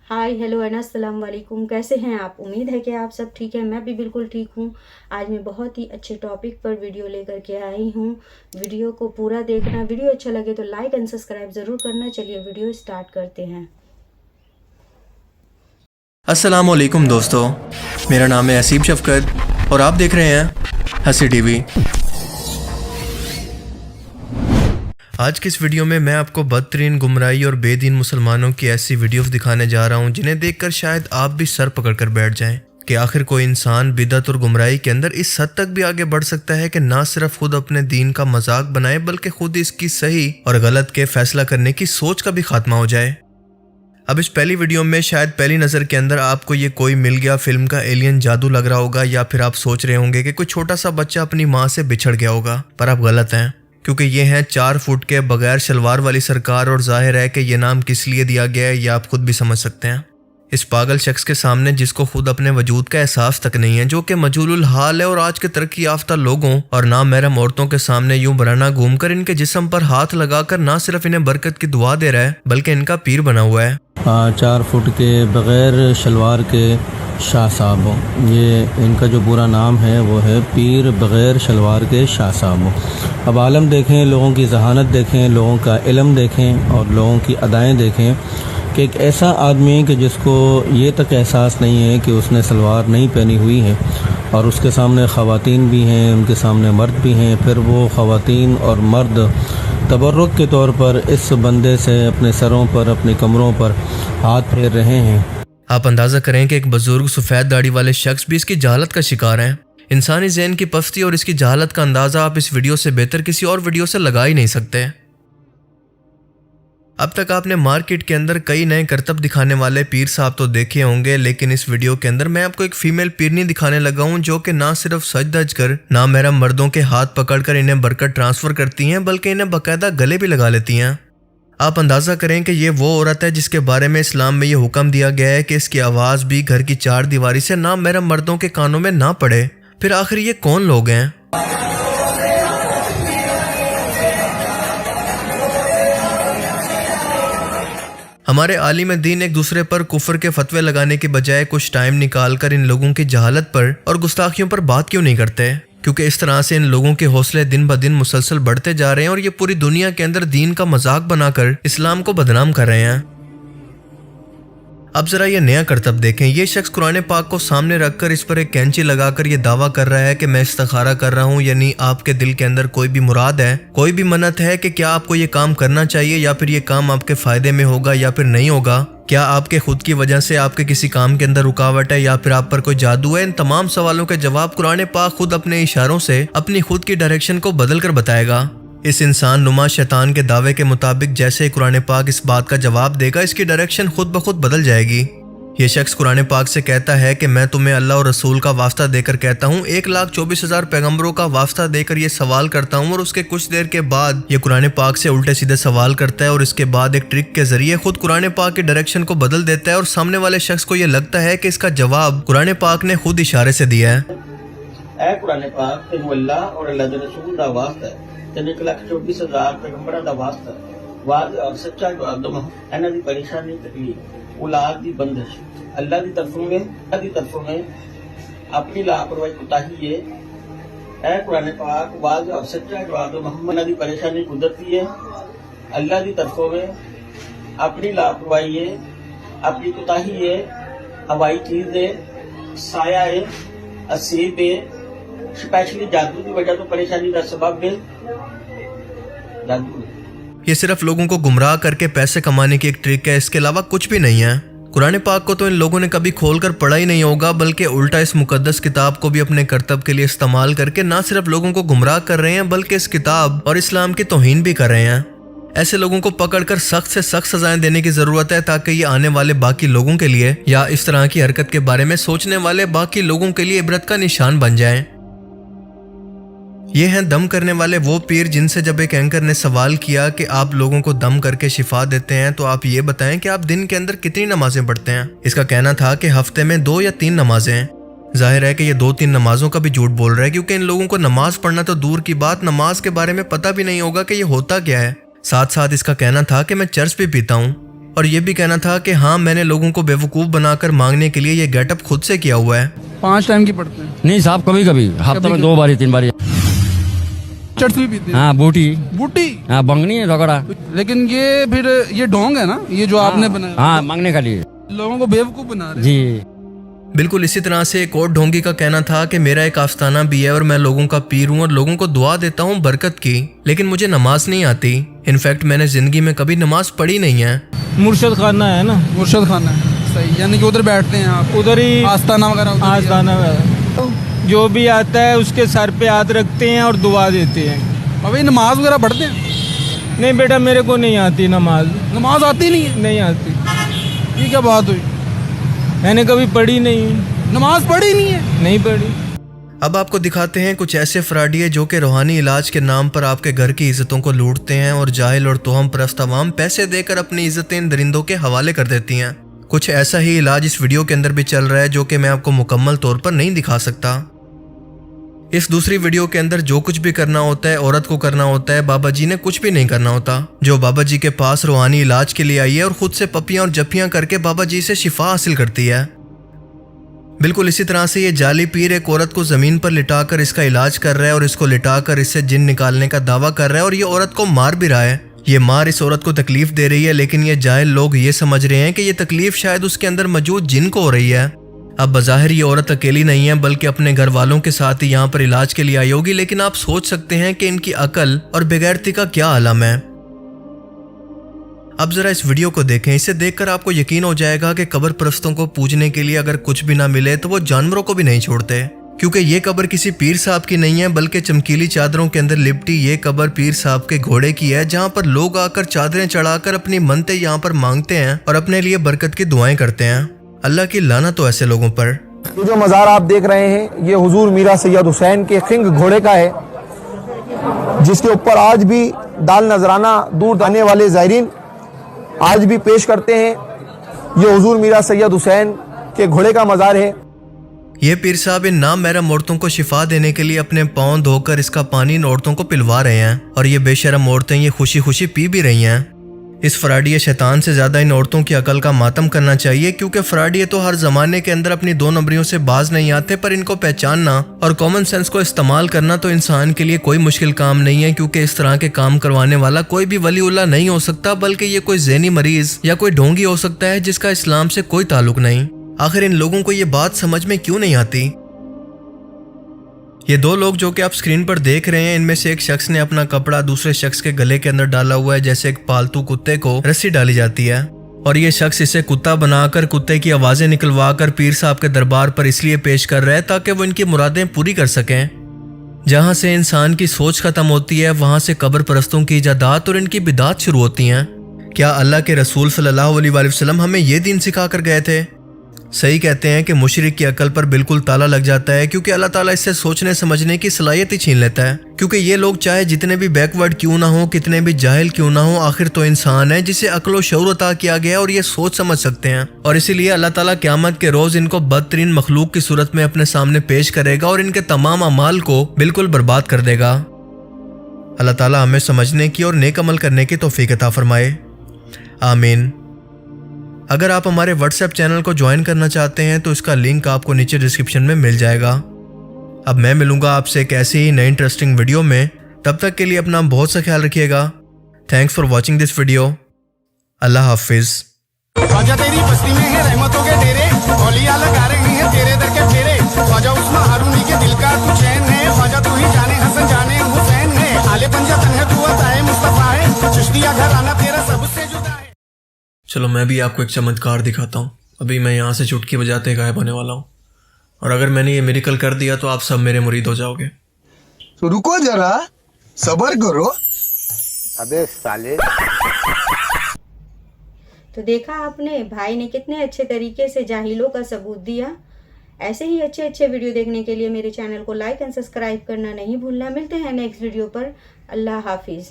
Hi hello and अस्सलाम वालेकुम। कैसे हैं आप? उम्मीद है कि आप सब ठीक हैं। मैं भी बिल्कुल ठीक हूँ। आज मैं बहुत ही अच्छे टॉपिक पर वीडियो लेकर के आई हूँ। वीडियो को पूरा देखना। वीडियो अच्छा लगे तो लाइक एंड सब्सक्राइब ज़रूर करना। चलिए वीडियो स्टार्ट करते हैं। अस्सलाम वालेकुम दोस्तों, मेरा नाम है असीब शफकत और आप देख रहे हैं हंसी टीवी। आज की इस वीडियो में मैं आपको बदतरीन गुमराही और बेदीन मुसलमानों की ऐसी वीडियोस दिखाने जा रहा हूं जिन्हें देखकर शायद आप भी सर पकड़कर बैठ जाएं कि आखिर कोई इंसान बिदअत और गुमराही के अंदर इस हद तक भी आगे बढ़ सकता है कि ना सिर्फ खुद अपने दीन का मजाक बनाए बल्कि खुद इसकी सही और गलत के फैसला करने की सोच का भी खात्मा हो जाए। अब इस पहली वीडियो में शायद पहली नज़र के अंदर आपको ये कोई मिल गया फिल्म का एलियन जादू लग रहा होगा, या फिर आप सोच रहे होंगे कि कोई छोटा सा बच्चा अपनी माँ से बिछड़ गया होगा, पर आप गलत हैं, क्योंकि ये हैं 4 फुट के बगैर शलवार वाली सरकार। और जाहिर है कि ये नाम किस लिए दिया गया है ये आप खुद भी समझ सकते हैं। इस पागल शख्स के सामने जिसको खुद अपने वजूद का एहसास तक नहीं है, जो कि मजहूलुल हाल है, और आज के तरक्की याफ्ता लोगों और नामहरम औरतों के सामने यूं बराना घूमकर इनके जिस्म पर हाथ लगाकर ना सिर्फ इन्हें बरकत की दुआ दे रहा है बल्कि इनका पीर बना हुआ है। 4 फुट के बग़ैर शलवार के शाह साहब, ये इनका जो पूरा नाम है वो है पीर बग़ैर शलवार के शाह साहब। अब आलम देखें, लोगों की जहानत देखें, लोगों का इल्म देखें और लोगों की अदाएँ देखें कि एक ऐसा आदमी कि जिसको ये तक एहसास नहीं है कि उसने सलवार नहीं पहनी हुई है, और उसके सामने ख़वातीन भी हैं, उनके सामने मर्द भी हैं, फिर वो ख़वातीन और मर्द तबर्रुक के तौर पर इस बंदे से अपने सरों पर, अपने कमरों पर हाथ फेर रहे हैं। आप अंदाज़ा करें कि एक बुजुर्ग सफ़ेद दाढ़ी वाले शख्स भी इसकी जहालत का शिकार है। इंसानी ज़हन की पस्ती और इसकी जहालत का अंदाज़ा आप इस वीडियो से बेहतर किसी और वीडियो से लगा ही नहीं सकते। अब तक आपने मार्केट के अंदर कई नए करतब दिखाने वाले पीर साहब तो देखे होंगे, लेकिन इस वीडियो के अंदर मैं आपको एक फीमेल पीरनी दिखाने लगा हूं जो कि ना सिर्फ सज धज कर नामहरम मर्दों के हाथ पकड़कर इन्हें बरकत ट्रांसफ़र करती हैं बल्कि इन्हें बाकायदा गले भी लगा लेती हैं। आप अंदाज़ा करें कि ये वो औरत है जिसके बारे में इस्लाम में ये हुक्म दिया गया है कि इसकी आवाज़ भी घर की 4 दीवारी से नामहरम मर्दों के कानों में ना पड़े। फिर आखिर ये कौन लोग हैं? हमारे आलिम दीन एक दूसरे पर कुफर के फतवे लगाने के बजाय कुछ टाइम निकालकर इन लोगों की जहालत पर और गुस्ताखियों पर बात क्यों नहीं करते? क्योंकि इस तरह से इन लोगों के हौसले दिन ब दिन मुसलसल बढ़ते जा रहे हैं और ये पूरी दुनिया के अंदर दीन का मजाक बनाकर इस्लाम को बदनाम कर रहे हैं। अब जरा ये नया करतब देखें। ये शख्स कुरान पाक को सामने रखकर इस पर एक कैंची लगाकर ये दावा कर रहा है कि मैं इस्तिखारा कर रहा हूँ, यानी आपके दिल के अंदर कोई भी मुराद है, कोई भी मन्नत है कि क्या आपको ये काम करना चाहिए या फिर ये काम आपके फायदे में होगा या फिर नहीं होगा, क्या आपके खुद की वजह से आपके किसी काम के अंदर रुकावट है या फिर आप पर कोई जादू है। इन तमाम सवालों के जवाब कुरान पाक खुद अपने इशारों से अपनी खुद की डायरेक्शन को बदल कर बताएगा। इस इंसान नुमा शैतान के दावे के मुताबिक जैसे ही कुरान पाक इस बात का जवाब देगा, इसकी डायरेक्शन खुद ब खुद बदल जाएगी। ये शख्स कुरान पाक से कहता है कि मैं तुम्हें अल्लाह और रसूल का वास्ता देकर कहता हूँ, 1,24,000 पैगंबरों का वास्ता देकर ये सवाल करता हूँ। और उसके कुछ देर के बाद ये कुरान पाक से उल्टे सीधे सवाल करता है और इसके बाद एक ट्रिक के जरिए खुद कुरान पाक की डायरेक्शन को बदल देता है और सामने वाले शख्स को ये लगता है कि इसका जवाब कुरान पाक ने खुद इशारे से दिया है। कुरान पाक तेनू अल्लाह और अल्लाह दे रसूल दा वास्ता है, 1,24,000 पैगंबरां दा वास्ता है, वाज और सच्चा जवाब दो। इन्हां दी परेशानी तकलीफ औलाद दी बंदिश अल्लाह दी तरफों में अपनी लापरवाही कोताही है। ऐ कुरान पाक वाज और सच्चा जवाब दो। मोहम्मद दी परेशानी कुदरती है, अल्लाह दी तरफों में अपनी लापरवाही है, अपनी कोताही है, हवाई चीज है, साया है, असीब है, स्पेशली जादू की वजह तो परेशानी का सबब है जादू। ये सिर्फ लोगों को गुमराह करके पैसे कमाने की एक ट्रिक है, इसके अलावा कुछ भी नहीं है। कुरान पाक को तो इन लोगों ने कभी खोलकर पढ़ा ही नहीं होगा, बल्कि उल्टा इस मुकद्दस किताब को भी अपने करतब के लिए इस्तेमाल करके ना सिर्फ लोगों को गुमराह कर रहे हैं बल्कि इस किताब और इस्लाम की तौहीन भी कर रहे हैं। ऐसे लोगों को पकड़कर सख्त से सख्त सजाएं देने की जरूरत है ताकि ये आने वाले बाकी लोगों के लिए या इस तरह की हरकत के बारे में सोचने वाले बाकी लोगों के लिए इबरत का निशान बन जाएं। ये हैं दम करने वाले वो पीर जिनसे जब एक एंकर ने सवाल किया कि आप लोगों को दम करके शिफा देते हैं तो आप ये बताएं कि आप दिन के अंदर कितनी नमाजें पढ़ते हैं। इसका कहना था कि हफ्ते में 2 या 3 नमाजें हैं। जाहिर है कि ये 2-3 नमाजों का भी झूठ बोल रहा है, क्योंकि इन लोगों को नमाज पढ़ना तो दूर की बात, नमाज के बारे में पता भी नहीं होगा कि ये होता क्या है। साथ साथ इसका कहना था कि मैं चर्च भी पीता हूँ। और ये भी कहना था कि हाँ मैंने लोगों को बेवकूफ़ बनाकर मांगने के लिए ये गेटअप खुद से किया हुआ है। 5 टाइम की पढ़ते हैं? नहीं साहब, कभी कभी हफ्ते में 2 बारी 3 बारी। चट्स भी पीते हैं? हाँ बूटी, बूटी। हाँ बंगनी है, रगड़ा। लेकिन ये फिर ये ढोंग है ना, ये जो आपने बनाया? हाँ, मांगने का लिए लोगों को बेवकूफ बना रहे जी। बिल्कुल इसी तरह से एक और ढोंगी का कहना था कि मेरा एक आस्ताना भी है और मैं लोगों का पीर हूँ और लोगों को दुआ देता हूँ बरकत की, लेकिन मुझे नमाज नहीं आती। इनफैक्ट मैंने जिंदगी में कभी नमाज पढ़ी नहीं है। मुर्शद खाना है ना, मुर्शद खाना है, सही। यानी कि उधर बैठते हैं आप? उधर ही आस्ताना वगैरह? आस्ताना वगैरह जो भी आता है उसके सर पे हाथ रखते हैं और दुआ देते हैं। अभी नमाज वगैरह पढ़ते हैं? नहीं बेटा, मेरे को नहीं आती नमाज। नमाज आती नहीं है? नहीं आती। ये क्या बात हुई? मैंने कभी पढ़ी नहीं, नमाज पढ़ी नहीं है? नहीं पढ़ी। अब आपको दिखाते हैं कुछ ऐसे फ्रॉडिये जो कि रूहानी इलाज के नाम पर आपके घर की इज्जतों को लूटते हैं और जाहिल और तोहम परस्त अवाम पैसे देकर अपनी इज्जतें इन दरिंदों के हवाले कर देती हैं। कुछ ऐसा ही इलाज इस वीडियो के अंदर भी चल रहा है जो कि मैं आपको मुकम्मल तौर पर नहीं दिखा सकता। इस दूसरी वीडियो के अंदर जो कुछ भी करना होता है औरत को करना होता है, बाबा जी ने कुछ भी नहीं करना होता। जो बाबा जी के पास रूहानी इलाज के लिए आई है और खुद से पपियां और जप्पियां करके बाबा जी से शिफा हासिल करती है। बिल्कुल इसी तरह से ये जाली पीर एक औरत को जमीन पर लिटाकर इसका इलाज कर रहा है और इसको लिटाकर इससे जिन निकालने का दावा कर रहा है और ये औरत को मार भी रहा है। ये मार इस औरत को तकलीफ दे रही है, लेकिन ये जाहिल लोग ये समझ रहे हैं कि ये तकलीफ शायद उसके अंदर मौजूद जिन को हो रही है। अब बज़ाहिर ये औरत अकेली नहीं है बल्कि अपने घर वालों के साथ ही यहाँ पर इलाज के लिए आई होगी, लेकिन आप सोच सकते हैं कि इनकी अकल और बेगैरती का क्या आलम है। अब जरा इस वीडियो को देखें, इसे देखकर आपको यकीन हो जाएगा कि कब्र परस्तों को पूजने के लिए अगर कुछ भी ना मिले तो वो जानवरों को भी नहीं छोड़ते, क्योंकि ये कब्र किसी पीर साहब की नहीं है बल्कि चमकीली चादरों के अंदर लिपटी ये कब्र पीर साहब के घोड़े की है, जहाँ पर लोग आकर चादरें चढ़ाकर अपनी मन्नतें यहाँ पर मांगते हैं और अपने लिए बरकत की दुआएं करते हैं। अल्लाह की लानत हो ऐसे लोगों पर। ये जो मज़ार आप देख रहे हैं ये हुजूर मीरा सैयद हुसैन के खिंग घोड़े का है, जिसके ऊपर आज भी दाल नजराना दूर आने वाले ज़ायरीन आज भी पेश करते हैं। ये हुजूर मीरा सैयद हुसैन के घोड़े का मज़ार है। ये पीर साहब इन नाम महरम औरतों को शिफा देने के लिए अपने पाँव धोकर इसका पानी इन औरतों को पिलवा रहे हैं और ये बेशरम औरतें ये खुशी खुशी पी भी रही हैं। इस फ्रॉडिये शैतान से ज़्यादा इन औरतों की अकल का मातम करना चाहिए, क्योंकि फ्रॉडिये तो हर ज़माने के अंदर अपनी 2 नंबरियों से बाज नहीं आते, पर इनको पहचानना और कॉमन सेंस को इस्तेमाल करना तो इंसान के लिए कोई मुश्किल काम नहीं है, क्योंकि इस तरह के काम करवाने वाला कोई भी वलीउल्लाह नहीं हो सकता, बल्कि ये कोई ज़हनी मरीज या कोई ढोंगी हो सकता है जिसका इस्लाम से कोई ताल्लुक नहीं। आखिर इन लोगों को ये बात समझ में क्यों नहीं आती। ये 2 लोग जो कि आप स्क्रीन पर देख रहे हैं, इनमें से एक शख्स ने अपना कपड़ा दूसरे शख्स के गले के अंदर डाला हुआ है, जैसे एक पालतू कुत्ते को रस्सी डाली जाती है, और ये शख्स इसे कुत्ता बनाकर कुत्ते की आवाजें निकलवा कर पीर साहब के दरबार पर इसलिए पेश कर रहा है ताकि वो इनकी मुरादें पूरी कर सकें। जहां से इंसान की सोच खत्म होती है वहां से कब्र परस्तों की इजादात और इनकी बिदात शुरू होती हैं। क्या अल्लाह के रसूल सल्लल्लाहु अलैहि वसल्लम हमें ये दीन सिखा कर गए थे? सही कहते हैं कि मुशरिक की अकल पर बिल्कुल ताला लग जाता है, क्योंकि अल्लाह ताला इससे सोचने समझने की सलाहियत ही छीन लेता है। क्योंकि ये लोग चाहे जितने भी बैकवर्ड क्यों ना हो, कितने भी जाहिल क्यों ना हो, आखिर तो इंसान है जिसे अक्ल व शऊर अता किया गया और ये सोच समझ सकते हैं, और इसीलिए अल्लाह ताला क़यामत के रोज इनको बदतरीन मखलूक की सूरत में अपने सामने पेश करेगा और इनके तमाम अमाल को बिल्कुल बर्बाद कर देगा। अल्लाह ताला हमें समझने की और नेक अमल करने की तौफीक अता फरमाए, आमीन। अगर आप हमारे व्हाट्सएप चैनल को ज्वाइन करना चाहते हैं तो इसका लिंक आपको नीचे डिस्क्रिप्शन में मिल जाएगा। अब मैं मिलूंगा आपसे एक ऐसी ही नई इंटरेस्टिंग वीडियो में, तब तक के लिए अपना बहुत सा ख्याल रखिएगा। Thanks for watching this video. अल्लाह हाफिज। ख्वाजा तेरी बस्ती में है रहमतों के डेरे, औलिया लगा रही है तेरे दर के फेरे। ख्वाजा उस्मान हारूनी के दिल का तू चैन है, ख्वाजा तू ही जाने हसन जाने हुसैन है। आले पंजातन है तू अताए मुस्तफा है, चिश्तिया घराना तेरा सबसे जुदा है। चलो मैं भी आपको एक चमत्कार दिखाता हूँ। अभी मैं यहाँ से चुटकी बजाते गायब होने वाला हूँ, और अगर मैंने ये मिरेकल कर दिया तो आप सब मेरे मुरीद हो जाओगे। तो रुको जरा, सब्र करो। अबे साले। तो देखा आपने, भाई ने कितने अच्छे तरीके से जाहिलों का सबूत दिया। ऐसे ही अच्छे अच्छे वीडियो देखने के लिए मेरे चैनल को लाइक एंड सब्सक्राइब करना नहीं भूलना। मिलते हैं नेक्स्ट वीडियो पर। अल्लाह हाफिज़।